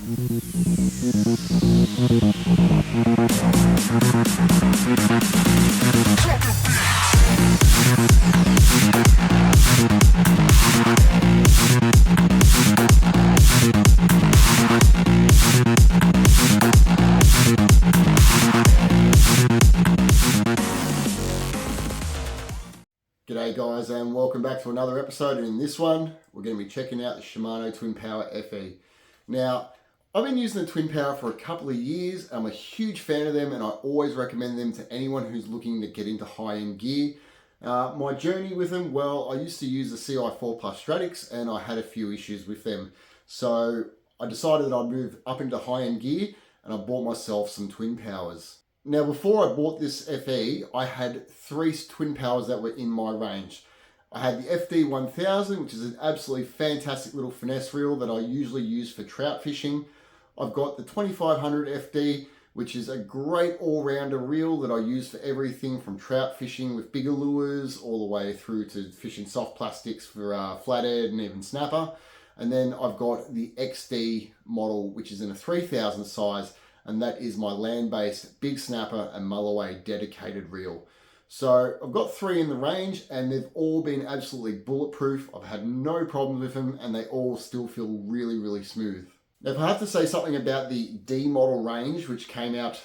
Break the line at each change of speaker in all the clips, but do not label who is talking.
G'day guys, and welcome back to another episode, and in this one we're going to be checking out the Shimano Twin Power FE. Now, I've been using the Twin Power for a couple of years. I'm a huge fan of them and I always recommend them to anyone who's looking to get into high-end gear. My journey with them, well, I used to use the CI4 Plus Stratics and I had a few issues with them. So I decided that I'd move up into high-end gear and I bought myself some Twin Powers. Now, before I bought this FE, I had three Twin Powers that were in my range. I had the FD 1000, which is an absolutely fantastic little finesse reel that I usually use for trout fishing. I've got the 2500 FD, which is a great all-rounder reel that I use for everything from trout fishing with bigger lures all the way through to fishing soft plastics for flathead and even snapper. And then I've got the XD model, which is in a 3000 size, and that is my land-based big snapper and mull-away dedicated reel. So I've got three in the range and they've all been absolutely bulletproof. I've had no problems with them and they all still feel really, really smooth. Now, if I have to say something about the D model range, which came out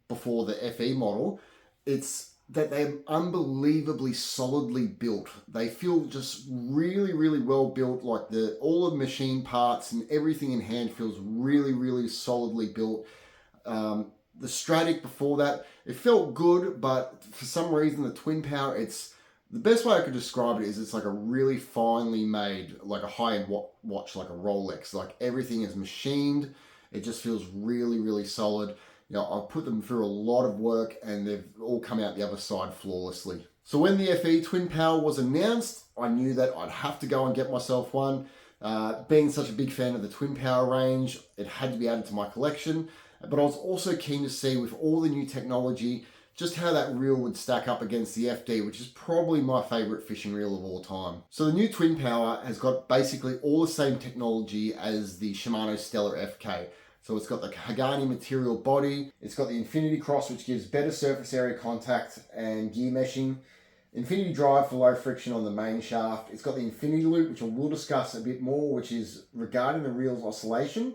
before the FE model, it's that they're unbelievably solidly built. They feel just really, really well built. Like all the machine parts and everything in hand feels really, really solidly built. The Stratic before that, it felt good, but for some reason the Twin Power, it's the best way I could describe it is it's like a really finely made, like a high-end watch, like a Rolex. Like everything is machined. It just feels really, really solid. You know, I've put them through a lot of work and they've all come out the other side flawlessly. So when the FE Twin Power was announced, I knew that I'd have to go and get myself one. Being such a big fan of the Twin Power range, it had to be added to my collection. But I was also keen to see, with all the new technology, just how that reel would stack up against the FD, which is probably my favorite fishing reel of all time. So the new Twin Power has got basically all the same technology as the Shimano Stellar FK. So it's got the Hagani material body, it's got the Infinity Cross, which gives better surface area contact and gear meshing, Infinity Drive for low friction on the main shaft, it's got the Infinity Loop, which I will discuss a bit more, which is regarding the reel's oscillation.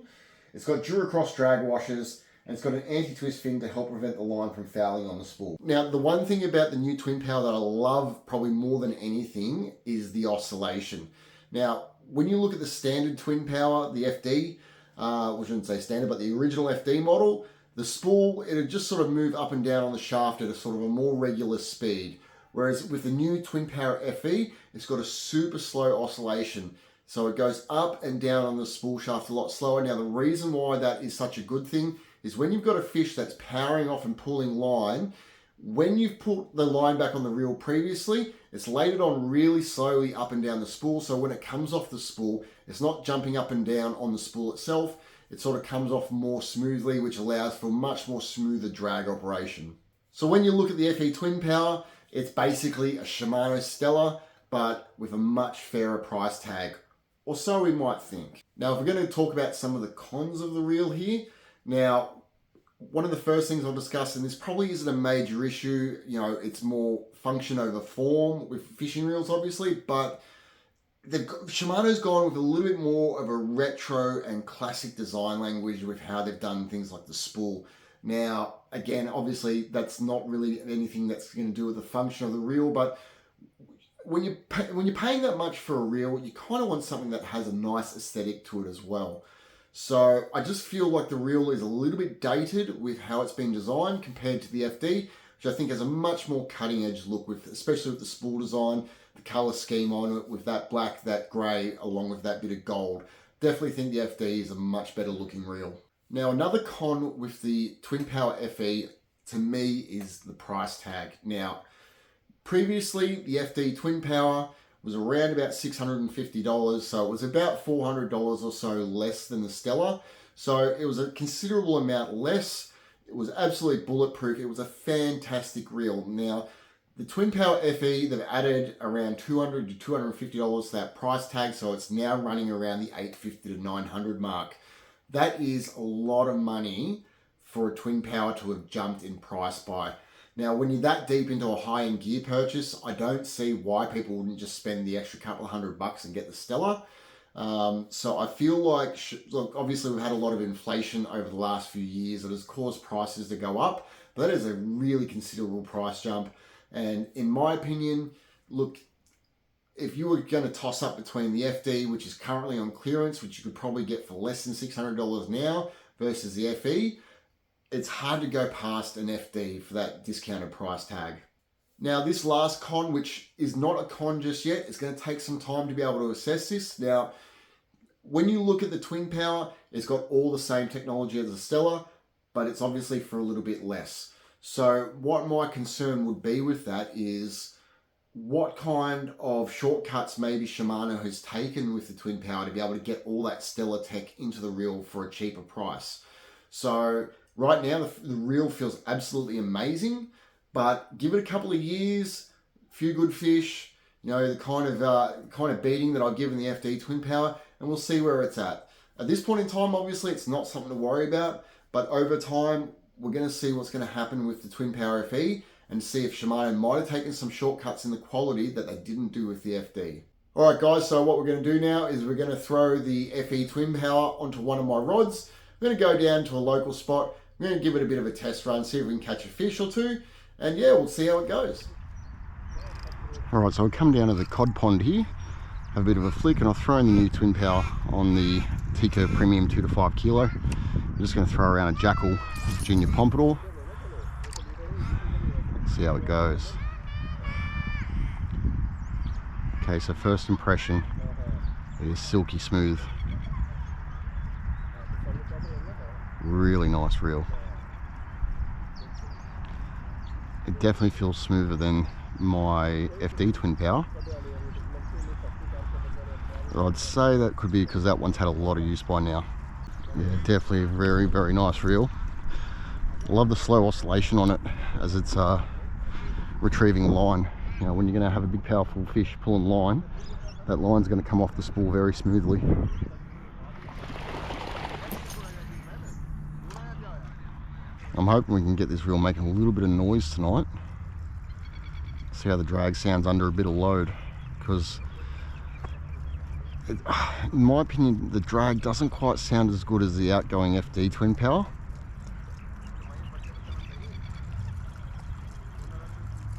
It's got Duracross drag washers, and it's got an anti-twist fin to help prevent the line from fouling on the spool. Now, the one thing about the new Twin Power that I love probably more than anything is the oscillation. Now, when you look at the standard Twin Power, the FD, I shouldn't say standard, but the original FD model, the spool, it'd just sort of move up and down on the shaft at a sort of a more regular speed. Whereas with the new Twin Power FE, it's got a super slow oscillation. So it goes up and down on the spool shaft a lot slower. Now, the reason why that is such a good thing is when you've got a fish that's powering off and pulling line, when you've put the line back on the reel previously, it's laid it on really slowly up and down the spool. So when it comes off the spool, it's not jumping up and down on the spool itself. It sort of comes off more smoothly, which allows for much more smoother drag operation. So when you look at the FE Twin Power, it's basically a Shimano Stellar, but with a much fairer price tag. Or so we might think. Now, if we're going to talk about some of the cons of the reel here, now, one of the first things I'll discuss, and this probably isn't a major issue, you know, it's more function over form with fishing reels, obviously, but Shimano's gone with a little bit more of a retro and classic design language with how they've done things like the spool. Now, again, obviously, that's not really anything that's going to do with the function of the reel, but when you're paying that much for a reel, you kind of want something that has a nice aesthetic to it as well. So I just feel like the reel is a little bit dated with how it's been designed compared to the FD, which I think has a much more cutting edge look, with, especially with the spool design, the color scheme on it, with that black, that gray, along with that bit of gold. Definitely think the FD is a much better looking reel. Now, another con with the Twin Power FE to me is the price tag. Now, previously, the FD Twin Power was around about $650, so it was about $400 or so less than the Stellar. So it was a considerable amount less. It was absolutely bulletproof. It was a fantastic reel. Now, the Twin Power FE, they've added around $200 to $250 to that price tag, so it's now running around the $850 to $900 mark. that is a lot of money for a Twin Power to have jumped in price by. Now, when you're that deep into a high-end gear purchase, I don't see why people wouldn't just spend the extra couple of $100 and get the Stella. So I feel like, look, obviously we've had a lot of inflation over the last few years that has caused prices to go up, but that is a really considerable price jump. And in my opinion, look, if you were going to toss up between the FD, which is currently on clearance, which you could probably get for less than $600 now, versus the FE, it's hard to go past an FD for that discounted price tag. Now, this last con, which is not a con just yet, it's going to take some time to be able to assess this. Now, when you look at the Twin Power, it's got all the same technology as the Stella, but it's obviously for a little bit less. So what my concern would be with that is what kind of shortcuts maybe Shimano has taken with the Twin Power to be able to get all that Stella tech into the reel for a cheaper price. So right now, the reel feels absolutely amazing, but give it a couple of years, a few good fish, you know, the kind of beating that I've given the FD Twin Power, and we'll see where it's at. At this point in time, obviously, it's not something to worry about, but over time, we're going to see what's going to happen with the Twin Power FE and see if Shimano might have taken some shortcuts in the quality that they didn't do with the FD. All right, guys, so what we're going to do now is we're going to throw the FE Twin Power onto one of my rods. We're going to go down to a local spot. We're going to give it a bit of a test run, see if we can catch a fish or two, and yeah, we'll see how it goes. All right, so I'll come down to the cod pond here, have a bit of a flick, and I'll throw in the new Twin Power on the T-Curve Premium 2 to 5 kilo. I'm just going to throw around a Jackall Junior Pompadour. See how it goes. Okay, so first impression, it is silky smooth. Really nice reel. It definitely feels smoother than my FD Twin Power. But I'd say that could be because that one's had a lot of use by now. Yeah, definitely a very, very nice reel. I love the slow oscillation on it as it's retrieving line. You know, when you're going to have a big powerful fish pulling line, that line's going to come off the spool very smoothly. I'm hoping we can get this reel making a little bit of noise tonight. See how the drag sounds under a bit of load, because in my opinion the drag doesn't quite sound as good as the outgoing FD Twin Power.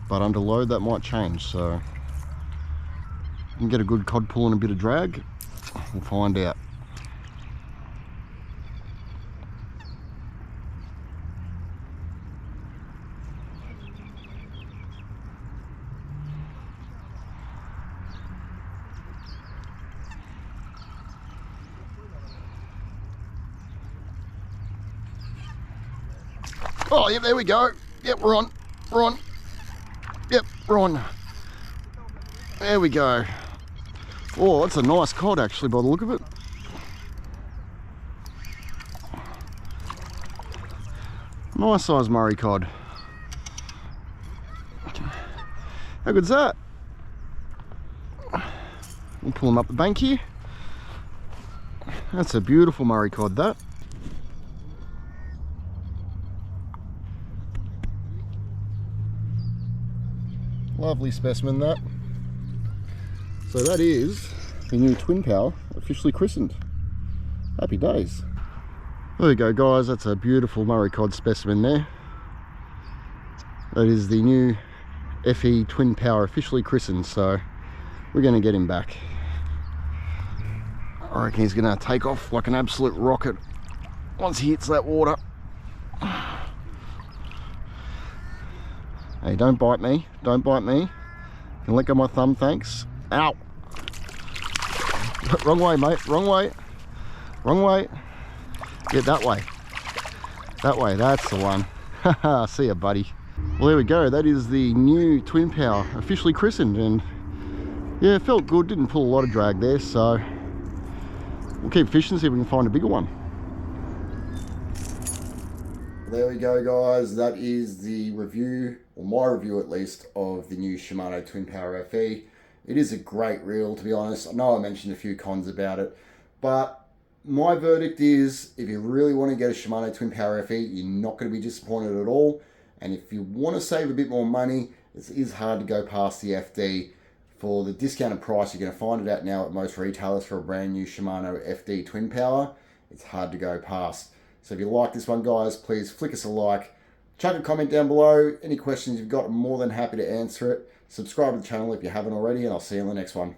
But under load that might change, so you can get a good cod pull and a bit of drag. We'll find out. Oh, yep, there we go. Yep, we're on. We're on. Yep, we're on. There we go. Oh, that's a nice cod actually by the look of it. Nice size Murray cod. How good's that? We'll pull him up the bank here. That's a beautiful Murray cod, that. Lovely specimen, that. So that is the new Twin Power officially christened. Happy days. There we go, guys, that's a beautiful Murray cod specimen there. That is the new FE Twin Power officially christened, so we're going to get him back. I reckon he's going to take off like an absolute rocket once he hits that water. Hey, don't bite me. Don't bite me. You can let go of my thumb, thanks. Ow! Wrong way, mate. Wrong way. Wrong way. Yeah, that way. That way. That's the one. Haha, see ya, buddy. Well, there we go. That is the new Twin Power officially christened, and yeah, it felt good. Didn't pull a lot of drag there, so we'll keep fishing, see if we can find a bigger one. There we go, guys. That is the review, or my review at least, of the new Shimano Twin Power FE. It is a great reel, to be honest. I know I mentioned a few cons about it, but my verdict is, if you really want to get a Shimano Twin Power FE, you're not going to be disappointed at all. And if you want to save a bit more money, it is hard to go past the FD. For the discounted price, you're going to find it out now at most retailers for a brand new Shimano FD Twin Power. It's hard to go past. So if you like this one, guys, please flick us a like. Chuck a comment down below. Any questions you've got, I'm more than happy to answer it. Subscribe to the channel if you haven't already, and I'll see you in the next one.